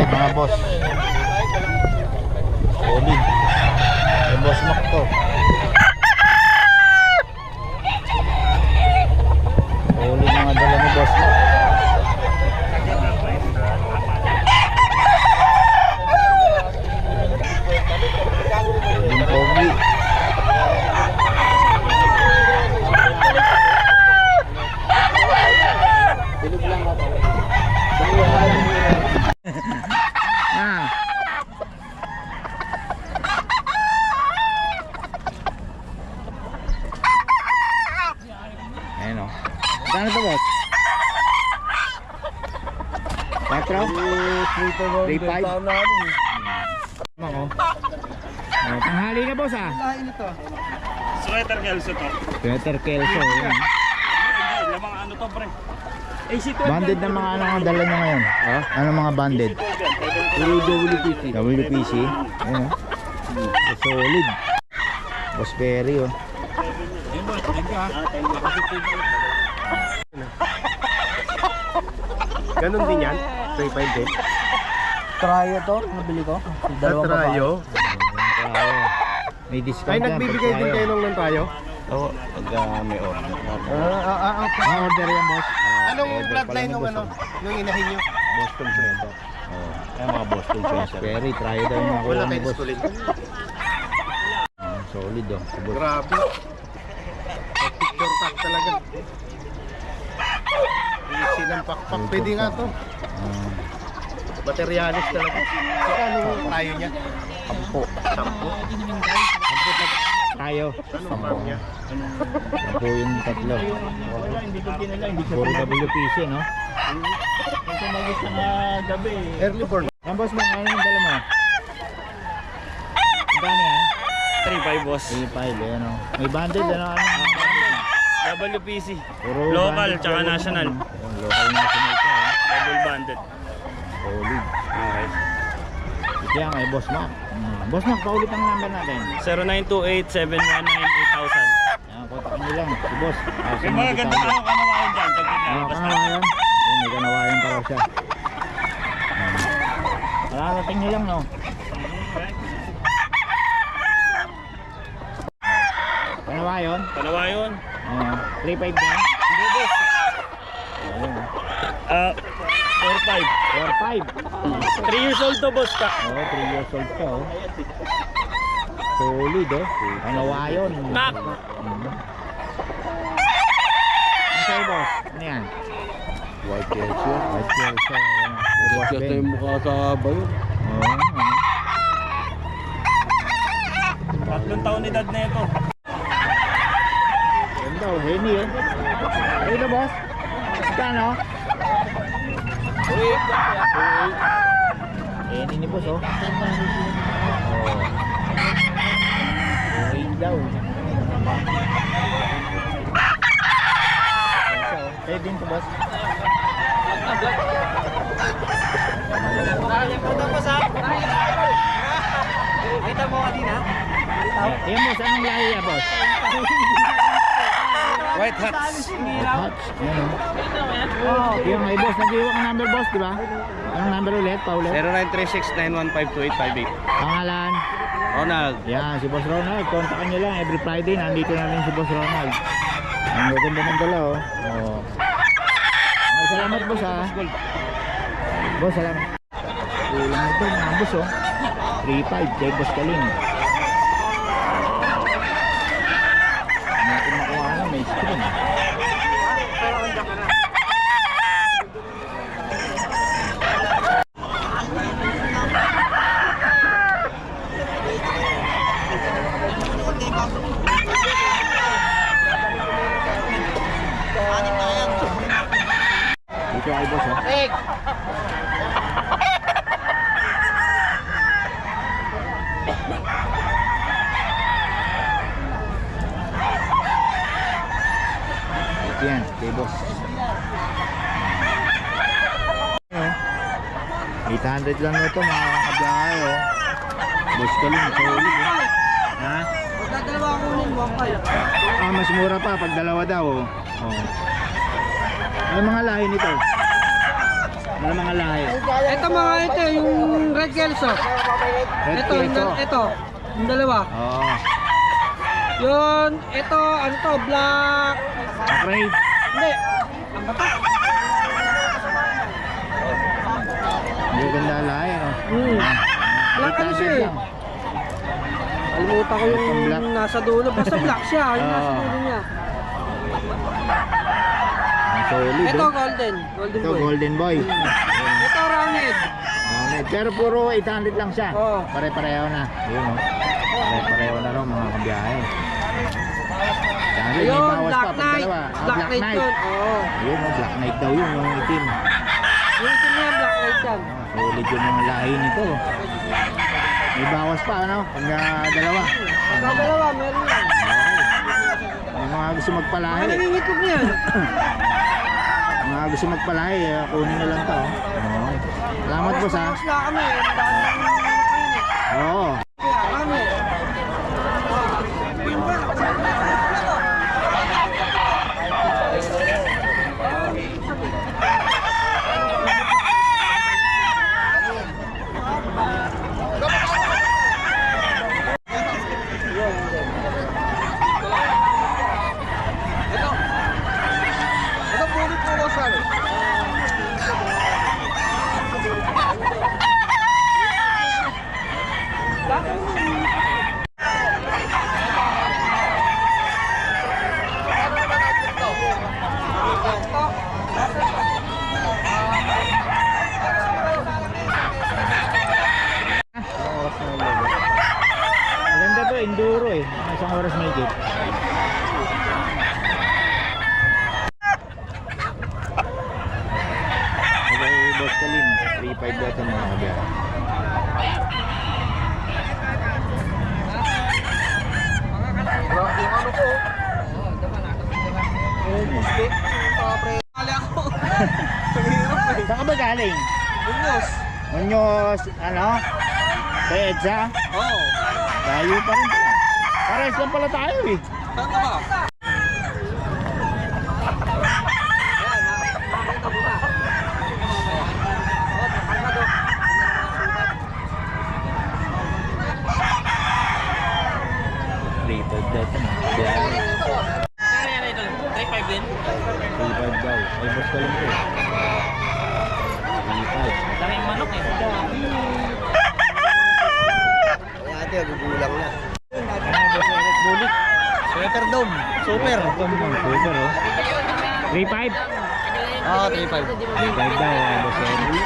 Mga boss, solid. Yung boss Mac to. Solid mga dala ni boss Mac. Yung pogi. Ayan o. Saan ito boss? 4? 3.5? Tanghali na boss ah. Sweater Kelso to. Sweater Kelso. Ayan. Lamang ano to pre? Banded na mga ano ang dala nyo ngayon? Ano mga banded? WPC. Ayan o. Solid. Boss Perry o. Ganon din yan? 3.5 din? Trayo to, nabili ko. Dalawang Trayo? May discount. Ay, nagbibigay din kayo ng tayo? Oo, pag may order. Okay. Order yan boss. Anong bloodline nung ano? Nung inahin nyo? Boston Sweater. Ay mga Boston Sweater. Perry, try daw yung mga Wala kulang ni kayo boss. sulit. Solid oh. Grabe. Picture pack talaga. Silang pakpak. Pwede nga to. Materialis talaga. Saka anong tayo niya? 10. 10. Tayo. Anong mark niya? 10 yung tatlo. Puro WPC no? Ito magis na gabi. Early born. Yan boss, mga ano yung dala mo? Gano yan? 3.5 boss. 3.5 yan o. May banded ano? WPC. Puro Local banded, tsaka puro national. naman. Ayan, local national ka eh. Double banded. Solid. Okay. Kaya nga eh, Boss Mac. Boss Mac, paulit ang number natin. 0928-719-8000. Ayan, kontakin nyo lang. Si Boss. May mga ganda ka ng kanawayan dyan. Kanawayan. Ayan, may kanawayan pa raw siya. Mararating nyo lang no. Kanawayan. Kanawayan. 3.5 din. Hindi boss. Ayan. 4.5. 4.5. 3 years old to boss ka. 3 years old ka oh. Solid oh. Kanawayan. Mac. Ano sa'yo boss? Ano yan? White Kelso. White Kelso. Kasi yung mukha sa bayo. Oo. 3 taon edad na ito. Ganda oh. Henny oh. Ito boss? Kano? Henny ni boss oh. Henny daw. Kayo din to boss. Kita mo kanina? Ayan boss, anong lahi ya boss? White hats. Hutch. Ayan oh. Yung may boss, nag-iwak ang number boss, di ba? Anong number ulit? Paulit? 0936-9152858. Pangalan? Ronald. Yan, si Boss Ronald. Kontakin nyo lang every Friday. Nandito na rin si Boss Ronald. Ang gaganda ng dala oh. Okay, salamat boss ha. Boss, salamat. Kulang ito mga boss oh. 3.5 kay Boss Kaling. Natin makuha na may screen. Dito ay boss oh. Yan, kay boss. 800 lang ito mga kabiyahe oh. Boss Kalin, solid eh. Ha? Pagka dalawa kunin, 1.5. Mas mura pa pag dalawa daw oh. Oh. Ano mga lahi nito? Ano mga lahi? Ito mga ito, yung Red Kelso. Red Ito, Queso. yung dalawa. Oo. Yun, ito, ano to, black. Okay. Hindi. Ang bata. Hindi ganda lahi ano? Black ano siya eh. Kalimutan ko Itong yung black. nasa dulo. Basta black siya, yung nasa Oo. dulo niya. Ang solid Ito, oh. golden. Golden Ito boy. golden boy. Ito, rounded. Okay. Pero puro 800 lang siya. Oo. Pare-pareho na. Yun oh. Pare-pareho na rin mga kabiyahe. Sabi, may Ayun, bawas Black pa pag Knight. dalawa. Black Knight yun. Oo. Yun oh, Black Knight daw yun, yung itim. Yung itim niya, Black Knight yan. Solid yung mga lahi nito. May bawas pa ano, pag dalawa. Pagka dalawa, meron yan. May mga gusto magpalahi. Mga nangingitlog niyan. Mga gusto magpalahi, kunin na lang to. Okay. Salamat po sa. Tapos na kami. Ang dami ng Oo. kaya kami. Ito punit po ko sa Maganda to, enduro eh. Isang oras may gate. Okay, Boss Kalin. 3.5 daw ito mga kabiyahe. Saan ka ba galing? Bunyos. Muñoz, ano? Sa EDSA? Oo. Layo pa rin pala. Pares lang pala tayo eh. Saan ka ba? Rated daw ito mga kabiyahe. 3.5 din? 3.5 daw. Ay, boss ko lang ito eh. 3.5. Daming manok eh. Ate, gugulang na. Ano, boss Eric Bulik? Sweater Dome. Super. Ito mo, super oh. 3.5? Oo, 3.5. 3.5 daw, boss Eric.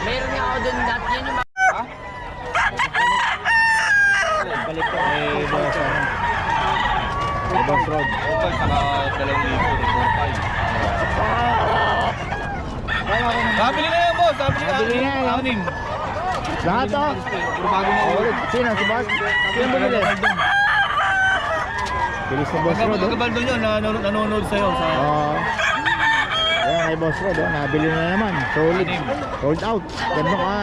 Meron nga ako doon dati yun yung Balik ko kay boss ano. Kay boss Rod. Ito, saka 2,000. Sabili na yan, boss. Nabili na yan, anim. Lahat oh. Sino? Si boss? Sino bumili? Bilis na boss Rod oh. Magabaldo nyo, nanonood sa'yo. Oo. Ayan kay Boss Rod, oh, nabili na naman. Solid. Sold out. Ganda ka.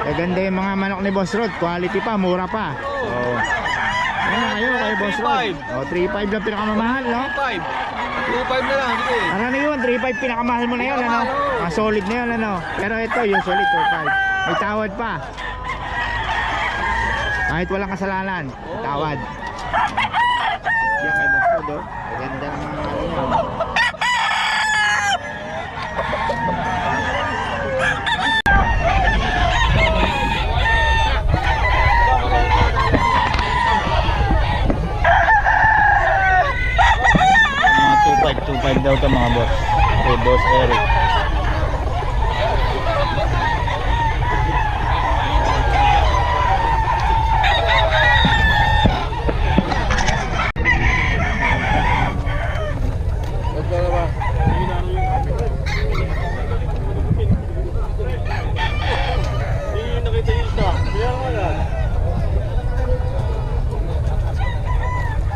Gaganda yung mga manok ni Boss Rod. Quality pa, mura pa. Oo. Ayan kayo kay Boss Rod. Oh, 3.5 lang pinakamamahal, no? 2,500 na lang, sige. Ano na yun? 3.5 pinakamahal mo na yun, ano? Solid na yun, ano? Pero ito, yung solid, 2.5. May tawad pa. Kahit walang kasalanan, tawad. Yan kay Boss Rod, oh. Gaganda ng mga ano yun. Mga 2.5 daw ito mga boss. Kay Boss Eric.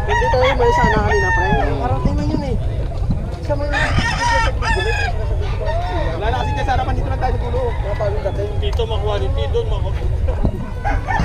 Hindi tayo may sana kanina, pre. Karating na yun eh. Isa mo yung Dito ma-quality, doon ma-quality.